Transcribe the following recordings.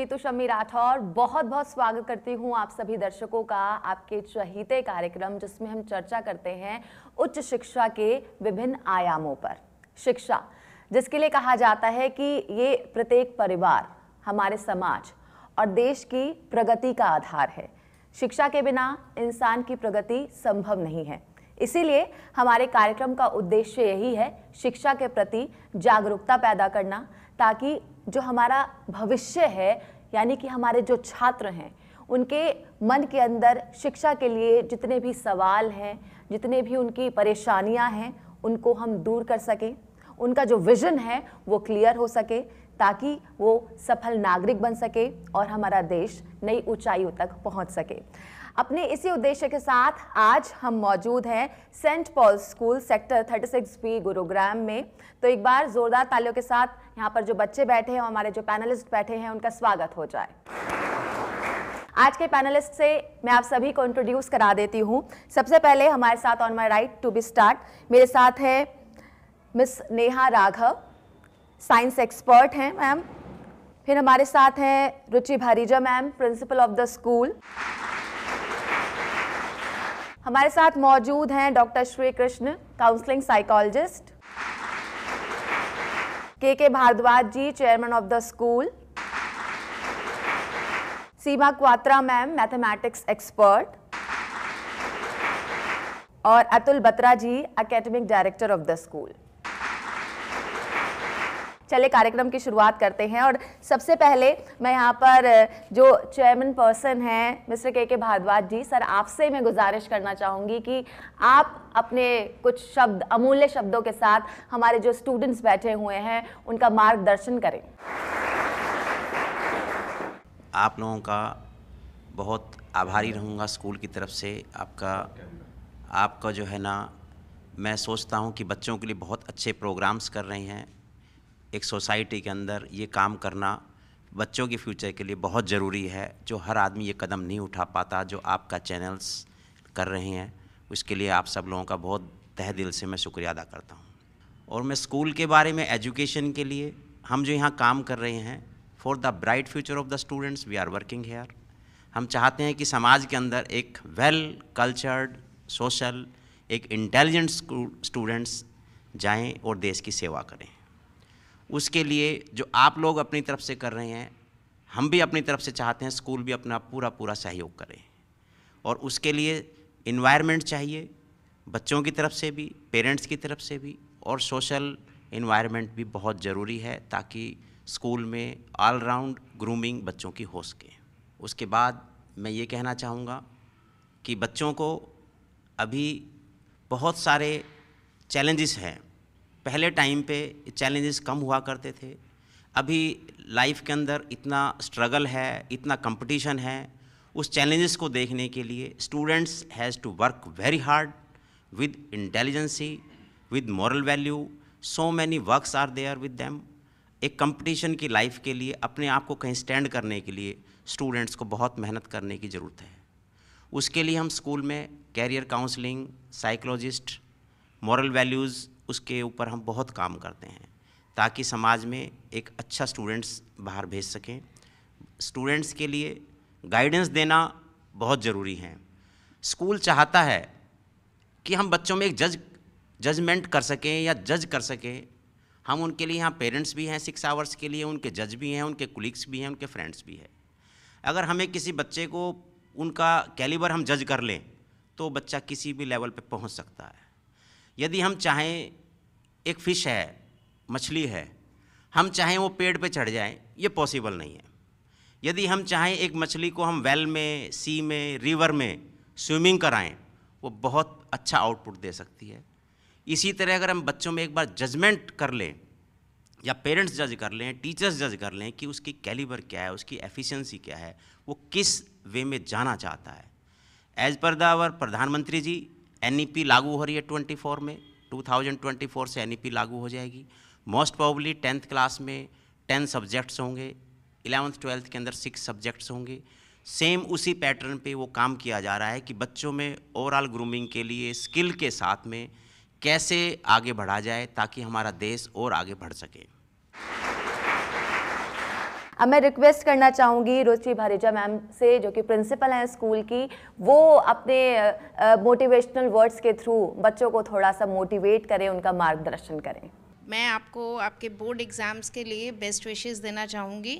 रीतु शम्मी राठौर बहुत बहुत स्वागत करती हूँ आप सभी दर्शकों का आपके चहीते कार्यक्रम जिसमें हम चर्चा करते हैं उच्च शिक्षा के विभिन्न आयामों पर। शिक्षा जिसके लिए कहा जाता है कि ये प्रत्येक परिवार, हमारे समाज और देश की प्रगति का आधार है। शिक्षा के बिना इंसान की प्रगति संभव नहीं है। इसीलिए हमारे कार्यक्रम का उद्देश्य यही है शिक्षा के प्रति जागरूकता पैदा करना, ताकि जो हमारा भविष्य है यानी कि हमारे जो छात्र हैं उनके मन के अंदर शिक्षा के लिए जितने भी सवाल हैं, जितने भी उनकी परेशानियां हैं, उनको हम दूर कर सकें। उनका जो विजन है वो क्लियर हो सके, ताकि वो सफल नागरिक बन सके और हमारा देश नई ऊंचाइयों तक पहुंच सके। अपने इसी उद्देश्य के साथ आज हम मौजूद हैं Saint Paul school sector 36B Gurugram में। तो एक बार जोरदार तालियों के साथ यहाँ पर जो बच्चे बैठे हैं, हमारे जो पैनलिस्ट बैठे हैं, उनका स्वागत हो जाए। आज के पैनलिस्ट से मैं आप सभी को इंट्रोड्यूस करा देती हूँ। सबसे पहले हमारे साथ on my right to be start मेरे साथ है miss Neha Raghav, science expert हैं मैम। फिर हमारे साथ हैं Ruchi Bhareeja ma'am, principal of the school. हमारे साथ मौजूद हैं doctor Shri Krishna, counselling psychologist. K Bhardwaj ji, chairman of the school. Seema Kwatra ma'am, mathematics expert. और Atul Batra ji, academic director of the school. चलिए कार्यक्रम की शुरुआत करते हैं। और सबसे पहले मैं यहाँ पर जो चेयरमैन पर्सन हैं मिस्टर के भारद्वाज जी, सर आपसे मैं गुजारिश करना चाहूँगी कि आप अपने कुछ शब्द, अमूल्य शब्दों के साथ हमारे जो स्टूडेंट्स बैठे हुए हैं उनका मार्गदर्शन करें। आप लोगों का बहुत आभारी रहूँगा स्कूल की तरफ से। आपका जो है ना, मैं सोचता हूँ कि बच्चों के लिए बहुत अच्छे प्रोग्राम्स कर रहे हैं। एक सोसाइटी के अंदर ये काम करना बच्चों के फ्यूचर के लिए बहुत ज़रूरी है, जो हर आदमी ये कदम नहीं उठा पाता, जो आपका चैनल्स कर रहे हैं। उसके लिए आप सब लोगों का बहुत तहे दिल से मैं शुक्रिया अदा करता हूँ। और मैं स्कूल के बारे में, एजुकेशन के लिए हम जो यहाँ काम कर रहे हैं, for the bright future of the students we are working here. हम चाहते हैं कि समाज के अंदर एक वेल कल्चर्ड, सोशल, एक इंटेलिजेंट स्टूडेंट्स जाएँ और देश की सेवा करें। उसके लिए जो आप लोग अपनी तरफ से कर रहे हैं, हम भी अपनी तरफ से चाहते हैं स्कूल भी अपना पूरा सहयोग करें। और उसके लिए इन्वायरमेंट चाहिए, बच्चों की तरफ से भी, पेरेंट्स की तरफ से भी, और सोशल इन्वायरमेंट भी बहुत ज़रूरी है, ताकि स्कूल में ऑल राउंड ग्रूमिंग बच्चों की हो सके। उसके बाद मैं ये कहना चाहूँगा कि बच्चों को अभी बहुत सारे चैलेंजेस हैं। पहले टाइम पे चैलेंजेस कम हुआ करते थे, अभी लाइफ के अंदर इतना स्ट्रगल है, इतना कंपटीशन है। उस चैलेंजेस को देखने के लिए students has to work very hard with intelligence, with moral value. So many works are there with them. एक कंपटीशन की लाइफ के लिए अपने आप को कहीं स्टैंड करने के लिए स्टूडेंट्स को बहुत मेहनत करने की ज़रूरत है। उसके लिए हम स्कूल में career counselling, psychologist, moral values, उसके ऊपर हम बहुत काम करते हैं, ताकि समाज में एक अच्छा स्टूडेंट्स बाहर भेज सकें। स्टूडेंट्स के लिए गाइडेंस देना बहुत ज़रूरी है। स्कूल चाहता है कि हम बच्चों में एक जजमेंट कर सकें या जज कर सकें। हम उनके लिए यहाँ पेरेंट्स भी हैं 6 आवर्स के लिए, उनके जज भी हैं, उनके कुलीग्स भी हैं, उनके फ्रेंड्स भी हैं। अगर हमें किसी बच्चे को उनका कैलिबर हम जज कर लें तो बच्चा किसी भी लेवल पे पहुँच सकता है। यदि हम चाहें, एक फ़िश है, मछली है, हम चाहें वो पेड़ पे चढ़ जाए, ये पॉसिबल नहीं है। यदि हम चाहें एक मछली को हम वेल में, सी में, रिवर में स्विमिंग कराएं, वो बहुत अच्छा आउटपुट दे सकती है। इसी तरह अगर हम बच्चों में एक बार जजमेंट कर लें, या पेरेंट्स जज कर लें, टीचर्स जज कर लें कि उसकी कैलिबर क्या है, उसकी एफिशिएंसी क्या है, वो किस वे में जाना चाहता है। एज पर द आवर प्रधानमंत्री जी, NEP लागू हो रही है 24 में, 2024 से NEP लागू हो जाएगी। मोस्ट प्रोबेबली 10th क्लास में 10 सब्जेक्ट्स होंगे, 11th 12th के अंदर 6 सब्जेक्ट्स होंगे। सेम उसी पैटर्न पे वो काम किया जा रहा है कि बच्चों में ओवरऑल ग्रूमिंग के लिए स्किल के साथ में कैसे आगे बढ़ा जाए, ताकि हमारा देश और आगे बढ़ सके। अब मैं रिक्वेस्ट करना चाहूँगी रुचि भारेजा मैम से, जो कि प्रिंसिपल हैं स्कूल की, वो अपने मोटिवेशनल वर्ड्स के थ्रू बच्चों को थोड़ा सा मोटिवेट करें, उनका मार्गदर्शन करें। मैं आपको आपके बोर्ड एग्ज़ाम्स के लिए बेस्ट विशेस देना चाहूँगी।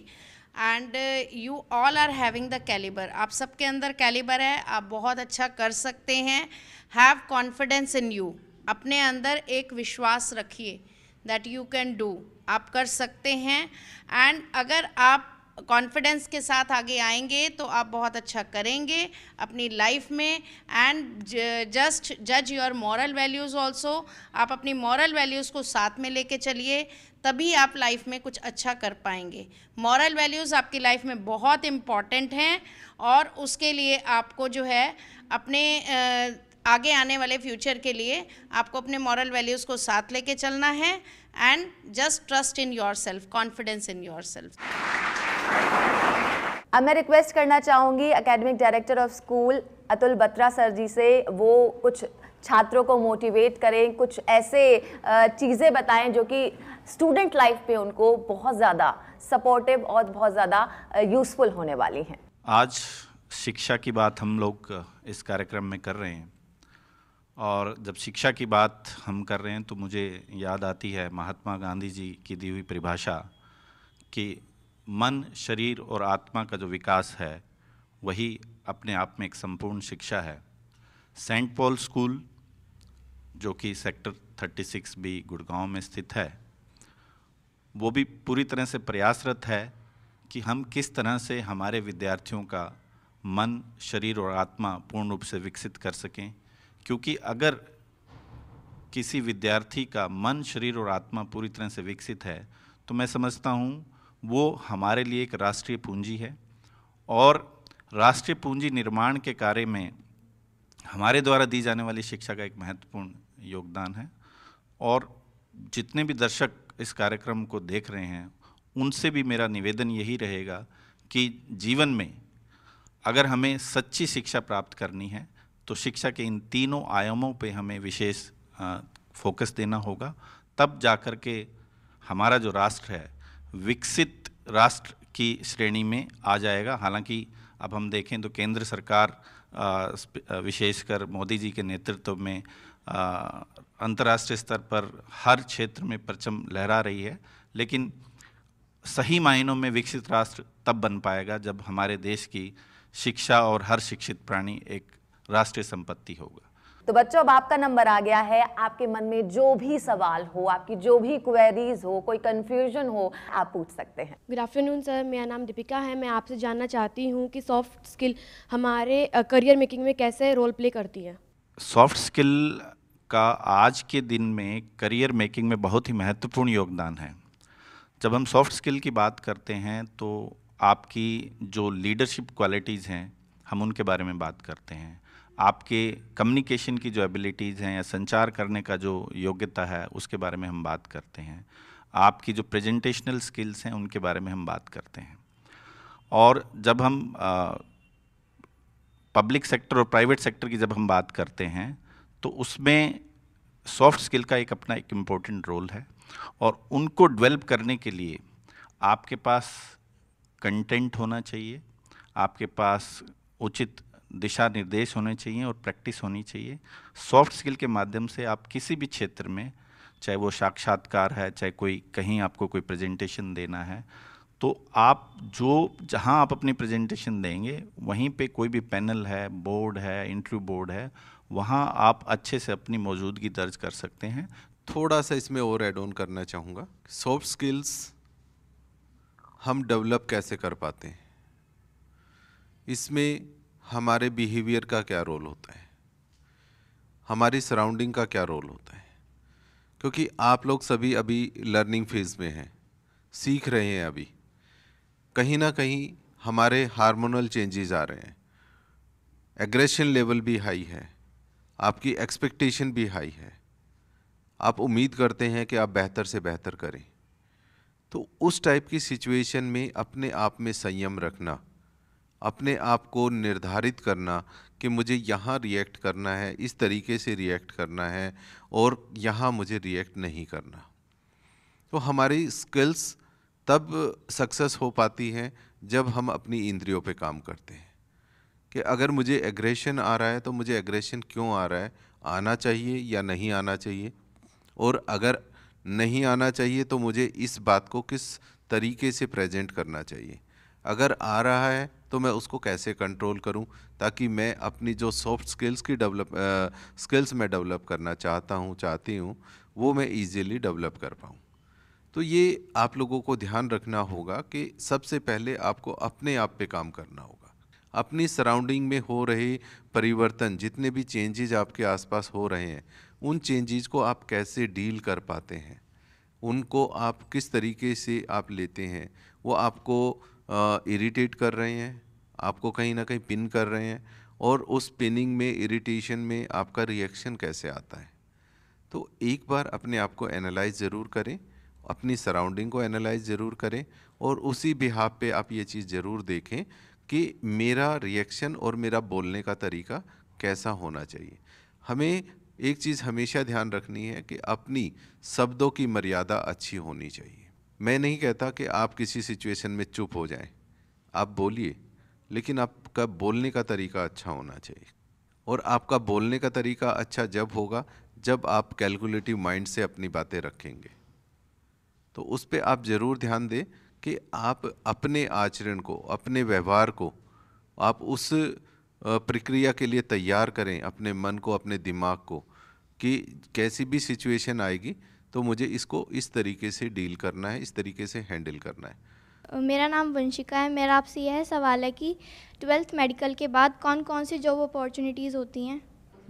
And you all are having the calibre, आप सबके अंदर कैलिबर है, आप बहुत अच्छा कर सकते हैं। हैव कॉन्फिडेंस इन यू, अपने अंदर एक विश्वास रखिए दैट यू कैन डू, आप कर सकते हैं। एंड अगर आप कॉन्फिडेंस के साथ आगे आएंगे तो आप बहुत अच्छा करेंगे अपनी लाइफ में। एंड जस्ट जज योर मॉरल वैल्यूज़ ऑल्सो, आप अपनी मॉरल वैल्यूज़ को साथ में लेके चलिए, तभी आप लाइफ में कुछ अच्छा कर पाएंगे। मॉरल वैल्यूज़ आपकी लाइफ में बहुत इम्पॉर्टेंट हैं और उसके लिए आपको जो है अपने आगे आने वाले फ्यूचर के लिए आपको अपने मॉरल वैल्यूज़ को साथ लेके चलना है। And just trust in yourself, confidence in yourself. अब मैं रिक्वेस्ट करना चाहूँगी academic director of school Atul Batra sir ji से, वो कुछ छात्रों को मोटिवेट करें, कुछ ऐसे चीज़ें बताएं जो कि स्टूडेंट लाइफ पे उनको बहुत ज़्यादा सपोर्टिव और बहुत ज़्यादा यूज़फुल होने वाली हैं। आज शिक्षा की बात हम लोग इस कार्यक्रम में कर रहे हैं, और जब शिक्षा की बात हम कर रहे हैं तो मुझे याद आती है महात्मा गांधी जी की दी हुई परिभाषा कि मन, शरीर और आत्मा का जो विकास है वही अपने आप में एक संपूर्ण शिक्षा है। सेंट पॉल स्कूल, जो कि सेक्टर 36 बी गुड़गांव में स्थित है, वो भी पूरी तरह से प्रयासरत है कि हम किस तरह से हमारे विद्यार्थियों का मन, शरीर और आत्मा पूर्ण रूप से विकसित कर सकें। क्योंकि अगर किसी विद्यार्थी का मन, शरीर और आत्मा पूरी तरह से विकसित है तो मैं समझता हूँ वो हमारे लिए एक राष्ट्रीय पूंजी है, और राष्ट्रीय पूंजी निर्माण के कार्य में हमारे द्वारा दी जाने वाली शिक्षा का एक महत्वपूर्ण योगदान है। और जितने भी दर्शक इस कार्यक्रम को देख रहे हैं उनसे भी मेरा निवेदन यही रहेगा कि जीवन में अगर हमें सच्ची शिक्षा प्राप्त करनी है तो शिक्षा के इन तीनों आयामों पे हमें विशेष फोकस देना होगा, तब जाकर के हमारा जो राष्ट्र है विकसित राष्ट्र की श्रेणी में आ जाएगा। हालांकि अब हम देखें तो केंद्र सरकार विशेषकर मोदी जी के नेतृत्व में अंतर्राष्ट्रीय स्तर पर हर क्षेत्र में परचम लहरा रही है, लेकिन सही मायनों में विकसित राष्ट्र तब बन पाएगा जब हमारे देश की शिक्षा और हर शिक्षित प्राणी एक राष्ट्रीय संपत्ति होगा। तो बच्चों, अब आपका नंबर आ गया है। आपके मन में जो भी सवाल हो, आपकी जो भी क्वेरीज हो, कोई कंफ्यूजन हो, आप पूछ सकते हैं। गुड आफ्टरनून सर, मेरा नाम दीपिका है। मैं आपसे जानना चाहती हूँ कि सॉफ्ट स्किल हमारे करियर मेकिंग में कैसे रोल प्ले करती है। सॉफ्ट स्किल का आज के दिन में करियर मेकिंग में बहुत ही महत्वपूर्ण योगदान है। जब हम सॉफ्ट स्किल की बात करते हैं तो आपकी जो लीडरशिप क्वालिटीज़ हैं हम उनके बारे में बात करते हैं, आपके कम्युनिकेशन की जो एबिलिटीज़ हैं या संचार करने का जो योग्यता है उसके बारे में हम बात करते हैं, आपकी जो प्रेजेंटेशनल स्किल्स हैं उनके बारे में हम बात करते हैं। और जब हम पब्लिक सेक्टर और प्राइवेट सेक्टर की जब हम बात करते हैं तो उसमें सॉफ्ट स्किल का एक अपना एक इम्पोर्टेंट रोल है, और उनको डेवलप करने के लिए आपके पास कंटेंट होना चाहिए, आपके पास उचित दिशा निर्देश होने चाहिए और प्रैक्टिस होनी चाहिए। सॉफ्ट स्किल के माध्यम से आप किसी भी क्षेत्र में, चाहे वो साक्षात्कार है, चाहे कोई कहीं आपको कोई प्रेजेंटेशन देना है, तो आप जहां आप अपनी प्रेजेंटेशन देंगे वहीं पे कोई भी पैनल है, बोर्ड है, इंटरव्यू बोर्ड है, वहां आप अच्छे से अपनी मौजूदगी दर्ज कर सकते हैं। थोड़ा सा इसमें और ऐड ऑन करना चाहूँगा, सॉफ्ट स्किल्स हम डेवलप कैसे कर पाते हैं, इसमें हमारे बिहेवियर का क्या रोल होता है, हमारी सराउंडिंग का क्या रोल होता है। क्योंकि आप लोग सभी अभी लर्निंग फेज में हैं, सीख रहे हैं, अभी कहीं ना कहीं हमारे हार्मोनल चेंजेस आ रहे हैं, एग्रेशन लेवल भी हाई है, आपकी एक्सपेक्टेशन भी हाई है, आप उम्मीद करते हैं कि आप बेहतर से बेहतर करें। तो उस टाइप की सिचुएशन में अपने आप में संयम रखना, अपने आप को निर्धारित करना कि मुझे यहाँ रिएक्ट करना है, इस तरीके से रिएक्ट करना है और यहाँ मुझे रिएक्ट नहीं करना। तो हमारी स्किल्स तब सक्सेस हो पाती है जब हम अपनी इंद्रियों पे काम करते हैं कि अगर मुझे एग्रेशन आ रहा है तो मुझे एग्रेशन क्यों आ रहा है, आना चाहिए या नहीं आना चाहिए, और अगर नहीं आना चाहिए तो मुझे इस बात को किस तरीके से प्रेजेंट करना चाहिए, अगर आ रहा है तो मैं उसको कैसे कंट्रोल करूं ताकि मैं अपनी जो सॉफ्ट स्किल्स मैं डेवलप करना चाहती हूं वो मैं इजीली डेवलप कर पाऊं। तो ये आप लोगों को ध्यान रखना होगा कि सबसे पहले आपको अपने आप पे काम करना होगा। अपनी सराउंडिंग में हो रहे परिवर्तन, जितने भी चेंजेस आपके आसपास हो रहे हैं, उन चेंजेस को आप कैसे डील कर पाते हैं, उनको आप किस तरीके से आप लेते हैं। वो आपको इरिटेट कर रहे हैं, आपको कहीं ना कहीं पिन कर रहे हैं, और उस पिनिंग में, इरिटेशन में आपका रिएक्शन कैसे आता है। तो एक बार अपने आप को एनालाइज ज़रूर करें, अपनी सराउंडिंग को एनालाइज ज़रूर करें, और उसी बिहाफ पे आप ये चीज़ ज़रूर देखें कि मेरा रिएक्शन और मेरा बोलने का तरीका कैसा होना चाहिए। हमें एक चीज़ हमेशा ध्यान रखनी है कि अपनी शब्दों की मर्यादा अच्छी होनी चाहिए। मैं नहीं कहता कि आप किसी सिचुएशन में चुप हो जाएं, आप बोलिए, लेकिन आपका बोलने का तरीका अच्छा होना चाहिए। और आपका बोलने का तरीका अच्छा जब होगा जब आप कैलकुलेटिव माइंड से अपनी बातें रखेंगे। तो उस पे आप ज़रूर ध्यान दें कि आप अपने आचरण को, अपने व्यवहार को आप उस प्रक्रिया के लिए तैयार करें, अपने मन को, अपने दिमाग को, कि कैसी भी सिचुएशन आएगी तो मुझे इसको इस तरीके से डील करना है, इस तरीके से हैंडल करना है। मेरा नाम वंशिका है। मेरा आपसे यह सवाल है कि 12th मेडिकल के बाद कौन कौन सी जॉब अपॉर्चुनिटीज़ होती हैं?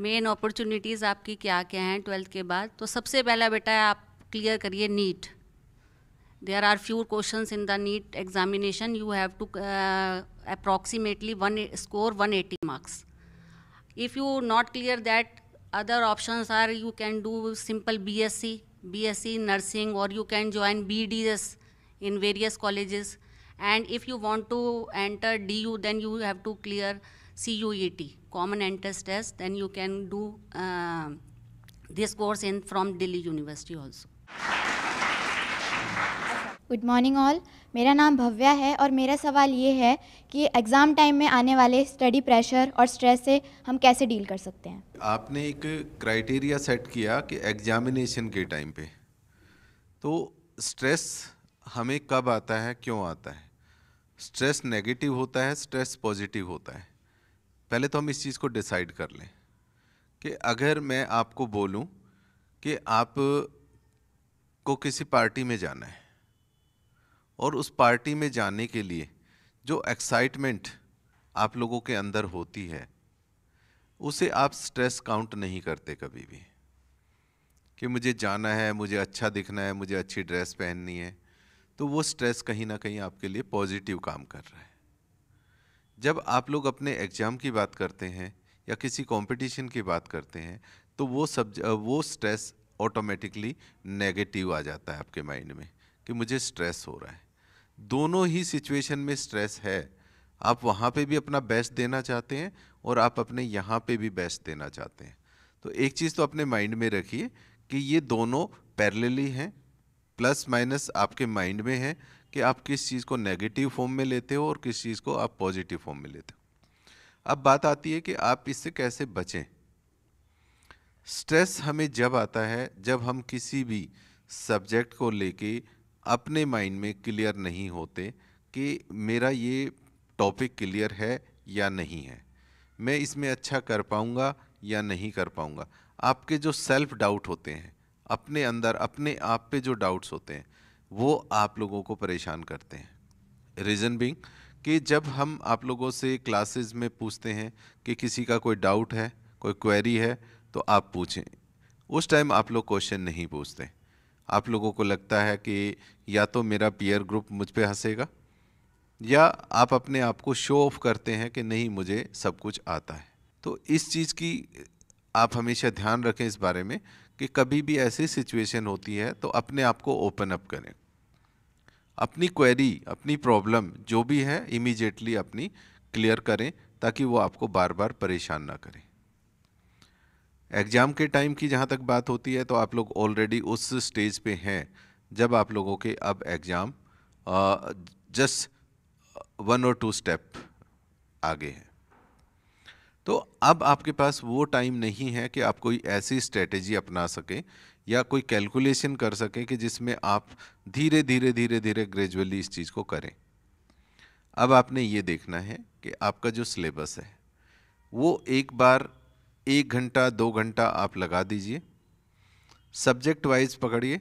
मेन अपॉर्चुनिटीज़ आपकी क्या क्या हैं 12th के बाद? तो सबसे पहला बेटा आप क्लियर करिए NEET. There are few questions in the NEET examination, you have to approximately score 180 marks. If you not clear that, other options are you can do simple BSc nursing, or you can join BDS in various colleges. And if you want to enter DU, then you have to clear CUET, common entrance test, then you can do this course from Delhi University also. Good morning all. मेरा नाम भव्या है और मेरा सवाल ये है कि exam time में आने वाले स्टडी प्रेशर और स्ट्रेस से हम कैसे डील कर सकते हैं? आपने एक क्राइटेरिया सेट किया कि एग्जामिनेशन के टाइम पे, तो स्ट्रेस हमें कब आता है, क्यों आता है? स्ट्रेस नेगेटिव होता है, स्ट्रेस पॉजिटिव होता है। पहले तो हम इस चीज़ को डिसाइड कर लें कि अगर मैं आपको बोलूं कि आप को किसी पार्टी में जाना है, और उस पार्टी में जाने के लिए जो एक्साइटमेंट आप लोगों के अंदर होती है, उसे आप स्ट्रेस काउंट नहीं करते कभी भी कि मुझे जाना है, मुझे अच्छा दिखना है, मुझे अच्छी ड्रेस पहननी है। तो वो स्ट्रेस कहीं ना कहीं आपके लिए पॉजिटिव काम कर रहा है। जब आप लोग अपने एग्ज़ाम की बात करते हैं या किसी कंपटीशन की बात करते हैं, तो वो स्ट्रेस ऑटोमेटिकली नेगेटिव आ जाता है आपके माइंड में कि मुझे स्ट्रेस हो रहा है। दोनों ही सिचुएशन में स्ट्रेस है। आप वहाँ पे भी अपना बेस्ट देना चाहते हैं और आप अपने यहाँ पे भी बेस्ट देना चाहते हैं। तो एक चीज़ तो अपने माइंड में रखिए कि ये दोनों पैरेलली हैं, प्लस माइनस आपके माइंड में है कि आप किस चीज़ को नेगेटिव फॉर्म में लेते हो और किस चीज़ को आप पॉजिटिव फॉर्म में लेते हो। अब बात आती है कि आप इससे कैसे बचें। स्ट्रेस हमें जब आता है जब हम किसी भी सब्जेक्ट को लेके अपने माइंड में क्लियर नहीं होते कि मेरा ये टॉपिक क्लियर है या नहीं है, मैं इसमें अच्छा कर पाऊँगा या नहीं कर पाऊँगा। आपके जो सेल्फ डाउट होते हैं, अपने अंदर अपने आप पे जो डाउट्स होते हैं, वो आप लोगों को परेशान करते हैं। रीज़न बीइंग कि जब हम आप लोगों से क्लासेस में पूछते हैं कि किसी का कोई डाउट है, कोई क्वेरी है, तो आप पूछें। उस टाइम आप लोग क्वेश्चन नहीं पूछते। आप लोगों को लगता है कि या तो मेरा पीयर ग्रुप मुझ पे हंसेगा, या आप अपने आप को शो ऑफ करते हैं कि नहीं मुझे सब कुछ आता है। तो इस चीज़ की आप हमेशा ध्यान रखें इस बारे में कि कभी भी ऐसी सिचुएशन होती है तो अपने आप को ओपन अप करें। अपनी क्वेरी, अपनी प्रॉब्लम जो भी है इमीडिएटली अपनी क्लियर करें ताकि वो आपको बार बार परेशान ना करें। एग्ज़ाम के टाइम की जहाँ तक बात होती है तो आप लोग ऑलरेडी उस स्टेज पे हैं जब आप लोगों के अब एग्ज़ाम जस्ट 1 और 2 स्टेप आगे है। तो अब आपके पास वो टाइम नहीं है कि आप कोई ऐसी स्ट्रेटेजी अपना सकें या कोई कैलकुलेशन कर सकें कि जिसमें आप धीरे धीरे धीरे धीरे ग्रेजुअली इस चीज़ को करें। अब आपने ये देखना है कि आपका जो सिलेबस है वो एक बार 1 घंटा 2 घंटा आप लगा दीजिए, सब्जेक्ट वाइज पकड़िए,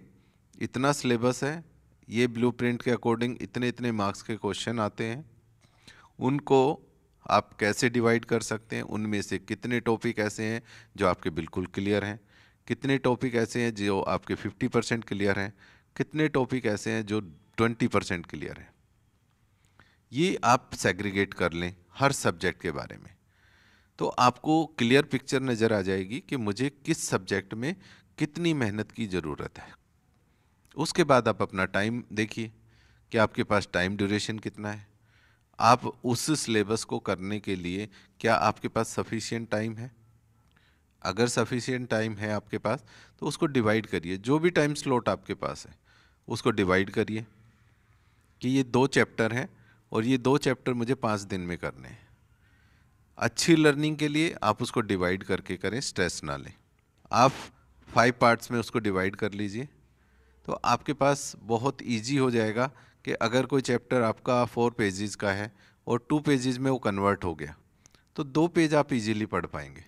इतना सिलेबस है, ये ब्लूप्रिंट के अकॉर्डिंग इतने इतने मार्क्स के क्वेश्चन आते हैं, उनको आप कैसे डिवाइड कर सकते हैं, उनमें से कितने टॉपिक ऐसे हैं जो आपके बिल्कुल क्लियर हैं, कितने टॉपिक ऐसे हैं जो आपके 50% क्लियर हैं, कितने टॉपिक ऐसे हैं जो 20% क्लियर हैं। ये आप सेग्रीगेट कर लें हर सब्जेक्ट के बारे में, तो आपको क्लियर पिक्चर नज़र आ जाएगी कि मुझे किस सब्जेक्ट में कितनी मेहनत की ज़रूरत है। उसके बाद आप अपना टाइम देखिए कि आपके पास टाइम ड्यूरेशन कितना है, आप उस सिलेबस को करने के लिए क्या आपके पास सफिशिएंट टाइम है। अगर सफिशिएंट टाइम है आपके पास तो उसको डिवाइड करिए, जो भी टाइम स्लॉट आपके पास है उसको डिवाइड करिए कि ये 2 चैप्टर हैं और ये 2 चैप्टर मुझे 5 दिन में करने हैं। अच्छी लर्निंग के लिए आप उसको डिवाइड करके करें, स्ट्रेस ना लें। आप 5 पार्ट्स में उसको डिवाइड कर लीजिए, तो आपके पास बहुत इजी हो जाएगा कि अगर कोई चैप्टर आपका 4 पेजेस का है और 2 पेजेस में वो कन्वर्ट हो गया तो 2 पेज आप इजीली पढ़ पाएंगे।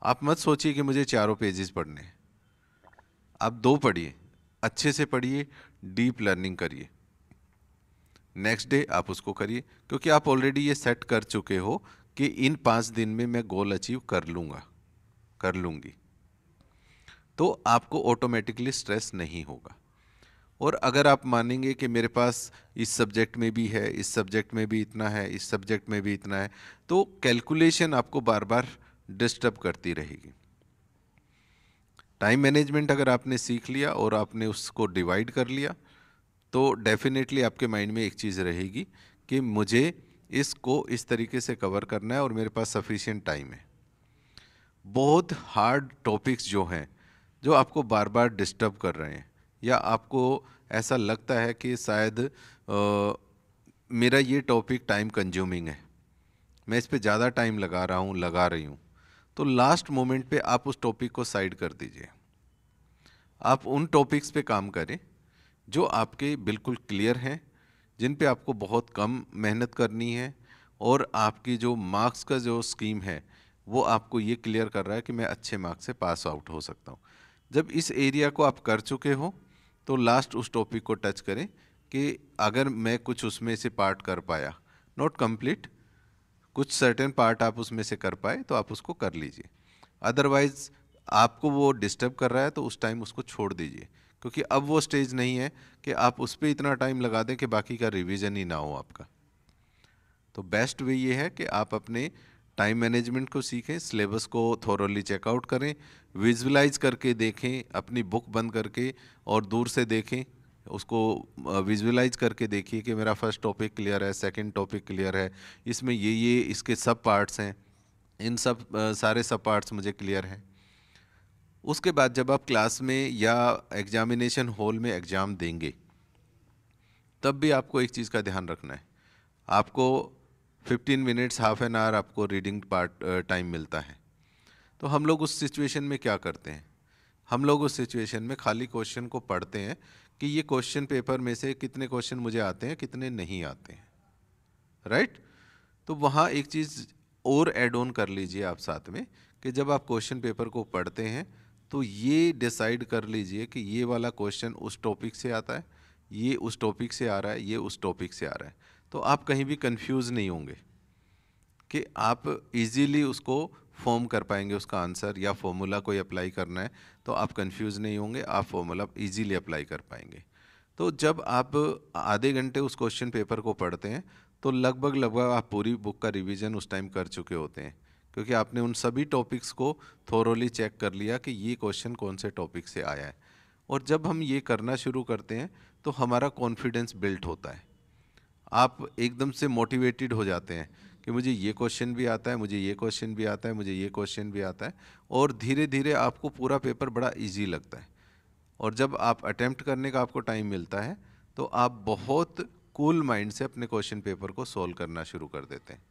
आप मत सोचिए कि मुझे 4 पेजेस पढ़ने हैं, आप 2 पढ़िए, अच्छे से पढ़िए, डीप लर्निंग करिए। नेक्स्ट डे आप उसको करिए, क्योंकि आप ऑलरेडी ये सेट कर चुके हो कि इन 5 दिन में मैं गोल अचीव कर लूँगा, कर लूँगी, तो आपको ऑटोमेटिकली स्ट्रेस नहीं होगा। और अगर आप मानेंगे कि मेरे पास इस सब्जेक्ट में भी है, इस सब्जेक्ट में भी इतना है, इस सब्जेक्ट में भी इतना है, तो कैलकुलेशन आपको बार बार डिस्टर्ब करती रहेगी। टाइम मैनेजमेंट अगर आपने सीख लिया और आपने उसको डिवाइड कर लिया तो डेफिनेटली आपके माइंड में एक चीज़ रहेगी कि मुझे इसको इस तरीके से कवर करना है और मेरे पास सफिशिएंट टाइम है। बहुत हार्ड टॉपिक्स जो हैं, जो आपको बार बार डिस्टर्ब कर रहे हैं या आपको ऐसा लगता है कि शायद मेरा ये टॉपिक टाइम कंज्यूमिंग है, मैं इस पे ज़्यादा टाइम लगा रहा हूँ, लगा रही हूँ, तो लास्ट मोमेंट पे आप उस टॉपिक को साइड कर दीजिए। आप उन टॉपिक्स पे काम करें जो आपके बिल्कुल क्लियर हैं, जिन पे आपको बहुत कम मेहनत करनी है और आपकी जो मार्क्स का जो स्कीम है वो आपको ये क्लियर कर रहा है कि मैं अच्छे मार्क्स से पास आउट हो सकता हूँ। जब इस एरिया को आप कर चुके हो तो लास्ट उस टॉपिक को टच करें कि अगर मैं कुछ उसमें से पार्ट कर पाया, नॉट कंप्लीट, कुछ सर्टेन पार्ट आप उसमें से कर पाए तो आप उसको कर लीजिए। अदरवाइज आपको वो डिस्टर्ब कर रहा है तो उस टाइम उसको छोड़ दीजिए, क्योंकि अब वो स्टेज नहीं है कि आप उस पर इतना टाइम लगा दें कि बाकी का रिवीजन ही ना हो आपका। तो बेस्ट वे ये है कि आप अपने टाइम मैनेजमेंट को सीखें, सिलेबस को थोरोली चेकआउट करें, विजुअलाइज करके देखें, अपनी बुक बंद करके और दूर से देखें, उसको विजुअलाइज करके देखिए कि मेरा फर्स्ट टॉपिक क्लियर है, सेकंड टॉपिक क्लियर है, इसमें ये इसके सब पार्ट्स हैं, इन सब सारे सब पार्ट्स मुझे क्लियर हैं। उसके बाद जब आप क्लास में या एग्जामिनेशन हॉल में एग्ज़ाम देंगे तब भी आपको एक चीज़ का ध्यान रखना है, आपको 15 मिनट्स हाफ एन आवर आपको रीडिंग पार्ट टाइम मिलता है। तो हम लोग उस सिचुएशन में क्या करते हैं, हम लोग उस सिचुएशन में खाली क्वेश्चन को पढ़ते हैं कि ये क्वेश्चन पेपर में से कितने क्वेश्चन मुझे आते हैं, कितने नहीं आते हैं, राइट। तो वहाँ एक चीज़ और ऐड ऑन कर लीजिए आप साथ में कि जब आप क्वेश्चन पेपर को पढ़ते हैं तो ये डिसाइड कर लीजिए कि ये वाला क्वेश्चन उस टॉपिक से आता है, ये उस टॉपिक से आ रहा है, ये उस टॉपिक से आ रहा है। तो आप कहीं भी कंफ्यूज नहीं होंगे कि आप इजीली उसको फॉर्म कर पाएंगे, उसका आंसर या फॉर्मूला कोई अप्लाई करना है तो आप कंफ्यूज नहीं होंगे, आप फॉर्मूला इजीली अप्लाई कर पाएंगे। तो जब आप आधे घंटे उस क्वेश्चन पेपर को पढ़ते हैं तो लगभग आप पूरी बुक का रिवीजन उस टाइम कर चुके होते हैं, क्योंकि आपने उन सभी टॉपिक्स को थोरोली चेक कर लिया कि ये क्वेश्चन कौन से टॉपिक से आया है। और जब हम ये करना शुरू करते हैं तो हमारा कॉन्फिडेंस बिल्ट होता है, आप एकदम से मोटिवेटेड हो जाते हैं कि मुझे ये क्वेश्चन भी आता है, मुझे ये क्वेश्चन भी आता है, मुझे ये क्वेश्चन भी आता है, और धीरे धीरे आपको पूरा पेपर बड़ा इजी लगता है। और जब आप अटेम्प्ट करने का आपको टाइम मिलता है तो आप बहुत कूल माइंड से अपने क्वेश्चन पेपर को सोल्व करना शुरू कर देते हैं,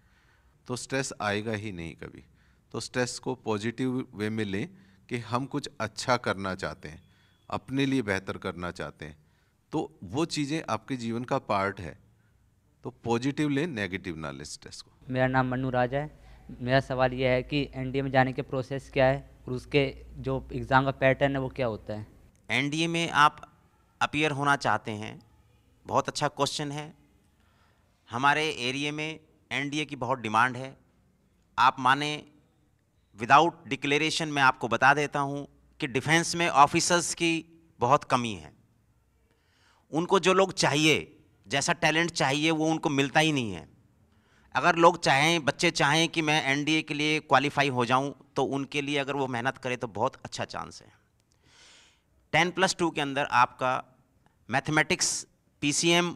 तो स्ट्रेस आएगा ही नहीं कभी। तो स्ट्रेस को पॉजिटिव वे में लें कि हम कुछ अच्छा करना चाहते हैं, अपने लिए बेहतर करना चाहते हैं, तो वो चीज़ें आपके जीवन का पार्ट है। तो पॉजिटिव लें, नेगेटिव ना लें स्ट्रेस को। मेरा नाम मन्नू राज है। मेरा सवाल यह है कि एनडीए में जाने के प्रोसेस क्या है और उसके जो एग्ज़ाम का पैटर्न है वो क्या होता है? एनडीए में आप अपीयर होना चाहते हैं, बहुत अच्छा क्वेश्चन है। हमारे एरिया में एनडीए की बहुत डिमांड है। आप माने विदाउट डिक्लेरेशन मैं आपको बता देता हूं कि डिफेंस में ऑफिसर्स की बहुत कमी है। उनको जो लोग चाहिए, जैसा टैलेंट चाहिए, वो उनको मिलता ही नहीं है। अगर लोग चाहें, बच्चे चाहें कि मैं एनडीए के लिए क्वालिफाई हो जाऊं, तो उनके लिए अगर वो मेहनत करें तो बहुत अच्छा चांस है। 10+2 के अंदर आपका मैथमेटिक्स पीसीएम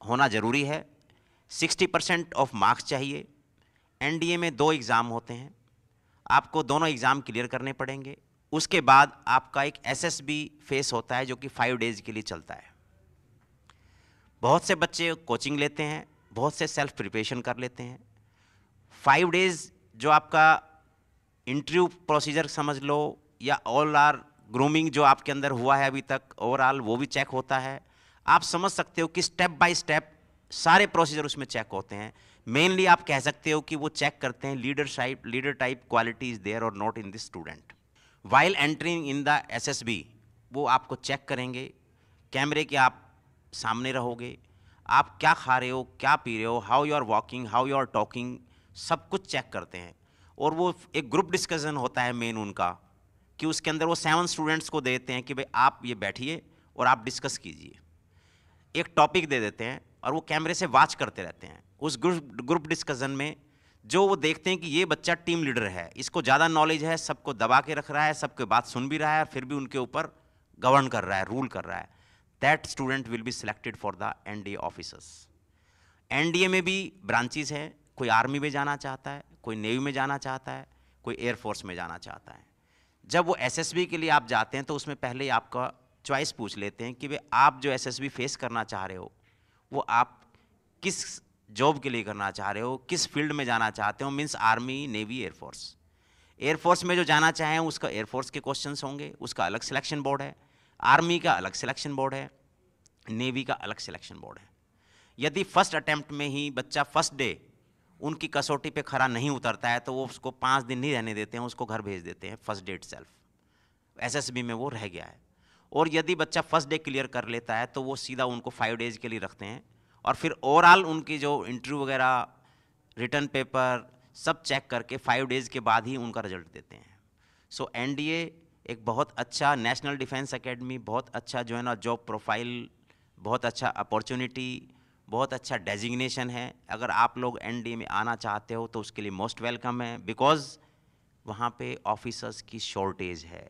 होना ज़रूरी है। 60% ऑफ मार्क्स चाहिए। एनडीए में 2 एग्ज़ाम होते हैं, आपको दोनों एग्ज़ाम क्लियर करने पड़ेंगे। उसके बाद आपका एक एसएसबी फेस होता है जो कि 5 डेज़ के लिए चलता है। बहुत से बच्चे कोचिंग लेते हैं, बहुत से सेल्फ प्रिपरेशन कर लेते हैं। 5 डेज़ जो आपका इंटरव्यू प्रोसीजर समझ लो, या ऑल आर ग्रूमिंग जो आपके अंदर हुआ है अभी तक ओवरऑल, वो भी चेक होता है। आप समझ सकते हो कि स्टेप बाय स्टेप सारे प्रोसीजर उसमें चेक होते हैं। मेनली आप कह सकते हो कि वो चेक करते हैं leader type quality is there और not in this student. While entering in the SSB वो आपको चेक करेंगे, कैमरे के आप सामने रहोगे, आप क्या खा रहे हो, क्या पी रहे हो, how you are walking, how you are talking, सब कुछ चेक करते हैं। और वो एक ग्रुप डिस्कशन होता है मेन उनका, कि उसके अंदर वो 7 स्टूडेंट्स को देते हैं कि भाई आप ये बैठिए और आप डिस्कस कीजिए। एक टॉपिक दे देते हैं और वो कैमरे से वॉच करते रहते हैं। उस ग्रुप डिस्कशन में जो वो देखते हैं कि ये बच्चा टीम लीडर है, इसको ज़्यादा नॉलेज है, सबको दबा के रख रहा है, सबके बात सुन भी रहा है, फिर भी उनके ऊपर गवर्न कर रहा है, रूल कर रहा है, that student will be selected for the NDA officers. NDA में भी ब्रांचेस हैं, कोई आर्मी में जाना चाहता है, कोई नेवी में जाना चाहता है, कोई एयरफोर्स में जाना चाहता है। जब वो एसएसबी के लिए आप जाते हैं तो उसमें पहले ही आपका चॉइस पूछ लेते हैं कि भाई आप जो एसएसबी फेस करना चाह रहे हो वो आप किस जॉब के लिए करना चाह रहे हो, किस फील्ड में जाना चाहते हो, means army, navy, air force. Air force में जो जाना चाहें उसका एयरफोर्स के क्वेश्चंस होंगे, उसका अलग सिलेक्शन बोर्ड है। आर्मी का अलग सिलेक्शन बोर्ड है, नेवी का अलग सिलेक्शन बोर्ड है। यदि फर्स्ट अटैम्प्ट में ही बच्चा फर्स्ट डे उनकी कसौटी पे खरा नहीं उतरता है तो वो उसको 5 दिन नहीं रहने देते हैं, उसको घर भेज देते हैं फर्स्ट डे इटसेल्फ। एसएसबी में वो रह गया है। और यदि बच्चा फर्स्ट डे क्लियर कर लेता है तो वो सीधा उनको 5 डेज़ के लिए रखते हैं और फिर ओवरऑल उनकी जो इंटरव्यू वगैरह, रिटर्न पेपर सब चेक करके 5 डेज़ के बाद ही उनका रिजल्ट देते हैं। सो एनडीए एक बहुत अच्छा नेशनल डिफेंस एकेडमी, बहुत अच्छा जो है ना जॉब प्रोफाइल, बहुत अच्छा अपॉर्चुनिटी, बहुत अच्छा डेजिग्नेशन है। अगर आप लोग एनडीए में आना चाहते हो तो उसके लिए मोस्ट वेलकम है, बिकॉज वहाँ पे ऑफिसर्स की शॉर्टेज है।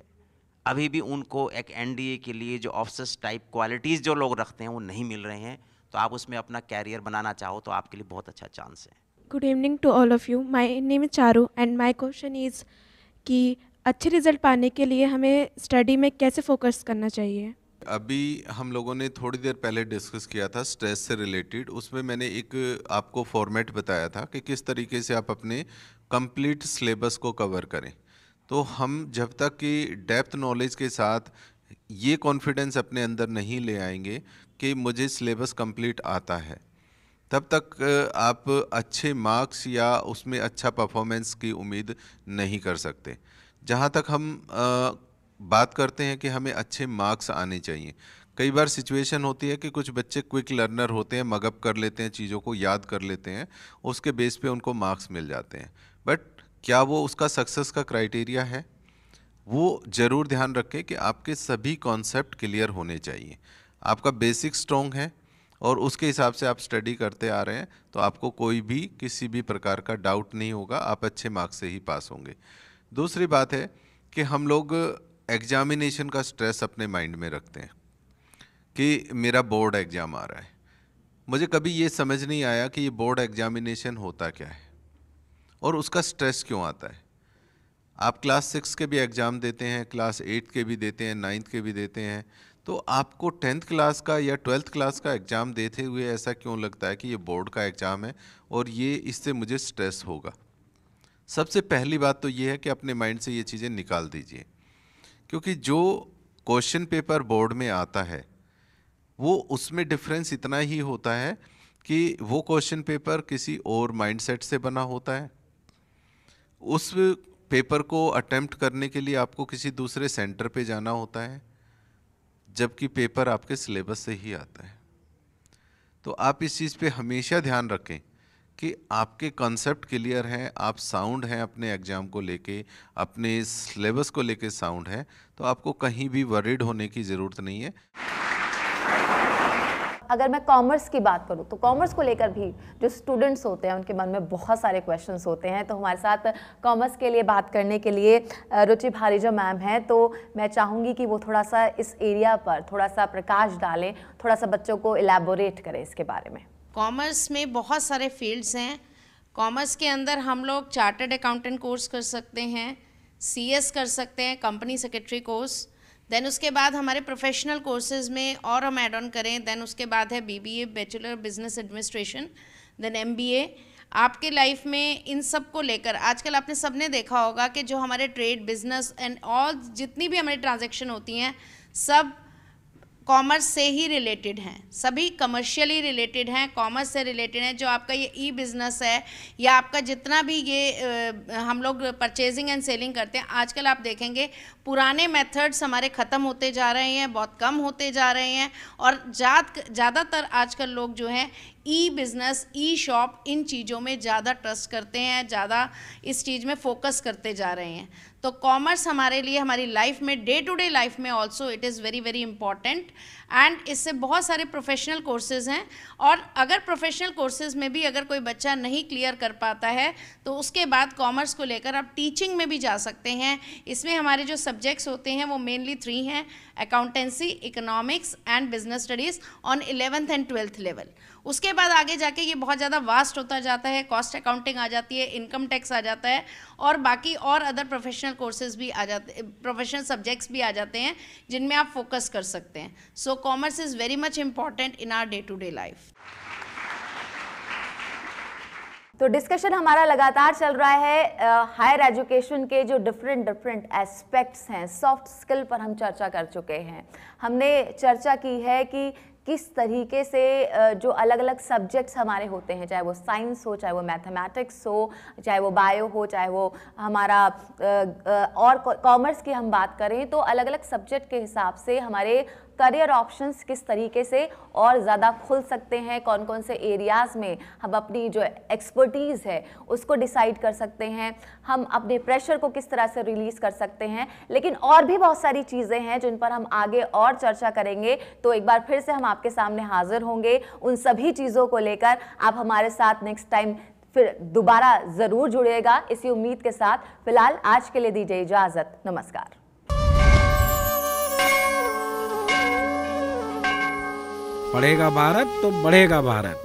अभी भी उनको एक एनडीए के लिए जो ऑफिसर्स टाइप क्वालिटीज़ जो लोग रखते हैं वो नहीं मिल रहे हैं। तो आप उसमें अपना कैरियर बनाना चाहो तो आपके लिए बहुत अच्छा चांस है। Good evening to all of you. My name is Charu and my question is कि अच्छे रिजल्ट पाने के लिए हमें स्टडी में कैसे फोकस करना चाहिए? अभी हम लोगों ने थोड़ी देर पहले डिस्कस किया था स्ट्रेस से रिलेटेड। उसमें मैंने एक आपको फॉर्मेट बताया था कि किस तरीके से आप अपने कंप्लीट सिलेबस को कवर करें। तो हम जब तक कि डेप्थ नॉलेज के साथ ये कॉन्फिडेंस अपने अंदर नहीं ले आएंगे कि मुझे सिलेबस कंप्लीट आता है, तब तक आप अच्छे मार्क्स या उसमें अच्छा परफॉर्मेंस की उम्मीद नहीं कर सकते। जहाँ तक हम बात करते हैं कि हमें अच्छे मार्क्स आने चाहिए, कई बार सिचुएशन होती है कि कुछ बच्चे क्विक लर्नर होते हैं, मगअप कर लेते हैं, चीज़ों को याद कर लेते हैं, उसके बेस पे उनको मार्क्स मिल जाते हैं। बट क्या वो उसका सक्सेस का क्राइटेरिया है? वो ज़रूर ध्यान रखें कि आपके सभी कॉन्सेप्ट क्लियर होने चाहिए, आपका बेसिक स्ट्रॉन्ग है और उसके हिसाब से आप स्टडी करते आ रहे हैं तो आपको कोई भी किसी भी प्रकार का डाउट नहीं होगा, आप अच्छे मार्क्स से ही पास होंगे। दूसरी बात है कि हम लोग एग्जामिनेशन का स्ट्रेस अपने माइंड में रखते हैं कि मेरा बोर्ड एग्ज़ाम आ रहा है। मुझे कभी ये समझ नहीं आया कि ये बोर्ड एग्जामिनेशन होता क्या है और उसका स्ट्रेस क्यों आता है। आप क्लास 6 के भी एग्ज़ाम देते हैं, क्लास 8 के भी देते हैं, 9th के भी देते हैं, तो आपको 10th क्लास का या 12th क्लास का एग्ज़ाम देते हुए ऐसा क्यों लगता है कि ये बोर्ड का एग्ज़ाम है और ये इससे मुझे स्ट्रेस होगा? सबसे पहली बात तो ये है कि अपने माइंड से ये चीज़ें निकाल दीजिए, क्योंकि जो क्वेश्चन पेपर बोर्ड में आता है वो उसमें डिफरेंस इतना ही होता है कि वो क्वेश्चन पेपर किसी और माइंडसेट से बना होता है। उस पेपर को अटेम्प्ट करने के लिए आपको किसी दूसरे सेंटर पे जाना होता है, जबकि पेपर आपके सिलेबस से ही आता है। तो आप इस चीज़ पे हमेशा ध्यान रखें कि आपके कॉन्सेप्ट क्लियर हैं, आप साउंड हैं अपने एग्ज़ाम को लेके, अपने सिलेबस को लेके साउंड हैं, तो आपको कहीं भी वरीड होने की ज़रूरत नहीं है। अगर मैं कॉमर्स की बात करूं तो कॉमर्स को लेकर भी जो स्टूडेंट्स होते हैं उनके मन में बहुत सारे क्वेश्चंस होते हैं। तो हमारे साथ कॉमर्स के लिए बात करने के लिए रुचि भारीजा मैम हैं, तो मैं चाहूँगी कि वो थोड़ा सा इस एरिया पर थोड़ा सा प्रकाश डालें, थोड़ा सा बच्चों को इलेबोरेट करें इसके बारे में। कॉमर्स में बहुत सारे फील्ड्स हैं। कॉमर्स के अंदर हम लोग चार्टर्ड अकाउंटेंट कोर्स कर सकते हैं, CS कर सकते हैं, कंपनी सेक्रेटरी कोर्स। देन उसके बाद हमारे प्रोफेशनल कोर्सेज में और हम ऐड ऑन करें, देन उसके बाद है BBA bachelor business administration, then MBA। आपके लाइफ में इन सब को लेकर आजकल आपने सबने देखा होगा कि जो हमारे ट्रेड बिजनेस एंड ऑल जितनी भी हमारी ट्रांजैक्शन होती हैं सब कॉमर्स से ही रिलेटेड हैं, सभी कमर्शियली रिलेटेड हैं, कॉमर्स से रिलेटेड हैं। जो आपका ये बिज़नेस है या आपका जितना भी ये हम लोग परचेजिंग एंड सेलिंग करते हैं, आजकल आप देखेंगे पुराने मेथड्स हमारे ख़त्म होते जा रहे हैं, बहुत कम होते जा रहे हैं और ज़्यादातर आजकल लोग जो हैं बिज़नेस, शॉप, इन चीज़ों में ज़्यादा ट्रस्ट करते हैं, ज़्यादा इस चीज़ में फोकस करते जा रहे हैं। तो कॉमर्स हमारे लिए हमारी लाइफ में, डे टू डे लाइफ में also it is very very important. And इससे बहुत सारे प्रोफेशनल कोर्सेज़ हैं और अगर प्रोफेशनल कोर्सेज़ में भी अगर कोई बच्चा नहीं क्लियर कर पाता है तो उसके बाद कॉमर्स को लेकर आप टीचिंग में भी जा सकते हैं। इसमें हमारे जो सब्जेक्ट्स होते हैं वो मेनली 3 हैं, accountancy, economics and business studies on 11th and 12th level. उसके बाद आगे जाके ये बहुत ज़्यादा वास्ट होता जाता है, कॉस्ट अकाउंटिंग आ जाती है, इनकम टैक्स आ जाता है और बाकी और अदर प्रोफेशनल कोर्सेज भी आ जाते, प्रोफेशनल सब्जेक्ट्स भी आ जाते हैं जिनमें आप फोकस कर सकते हैं। So commerce is very much important in our day to day life. तो डिस्कशन हमारा लगातार चल रहा है हायर एजुकेशन के जो डिफरेंट एस्पेक्ट्स हैं, सॉफ्ट स्किल पर हम चर्चा कर चुके हैं। हमने चर्चा की है कि किस तरीके से जो अलग अलग सब्जेक्ट्स हमारे होते हैं, चाहे वो साइंस हो, चाहे वो मैथमेटिक्स हो, चाहे वो बायो हो, चाहे वो हमारा और कॉमर्स की हम बात करें तो अलग अलग सब्जेक्ट के हिसाब से हमारे करियर ऑप्शंस किस तरीके से और ज़्यादा खुल सकते हैं, कौन कौन से एरियाज़ में हम अपनी जो एक्सपर्टीज़ है उसको डिसाइड कर सकते हैं, हम अपने प्रेशर को किस तरह से रिलीज़ कर सकते हैं। लेकिन और भी बहुत सारी चीज़ें हैं जिन पर हम आगे और चर्चा करेंगे। तो एक बार फिर से हम आपके सामने हाजिर होंगे उन सभी चीज़ों को लेकर। आप हमारे साथ नेक्स्ट टाइम फिर दोबारा ज़रूर जुड़िएगा इसी उम्मीद के साथ। फिलहाल आज के लिए दीजिए इजाज़त, नमस्कार। पढ़ेगा भारत तो बढ़ेगा भारत।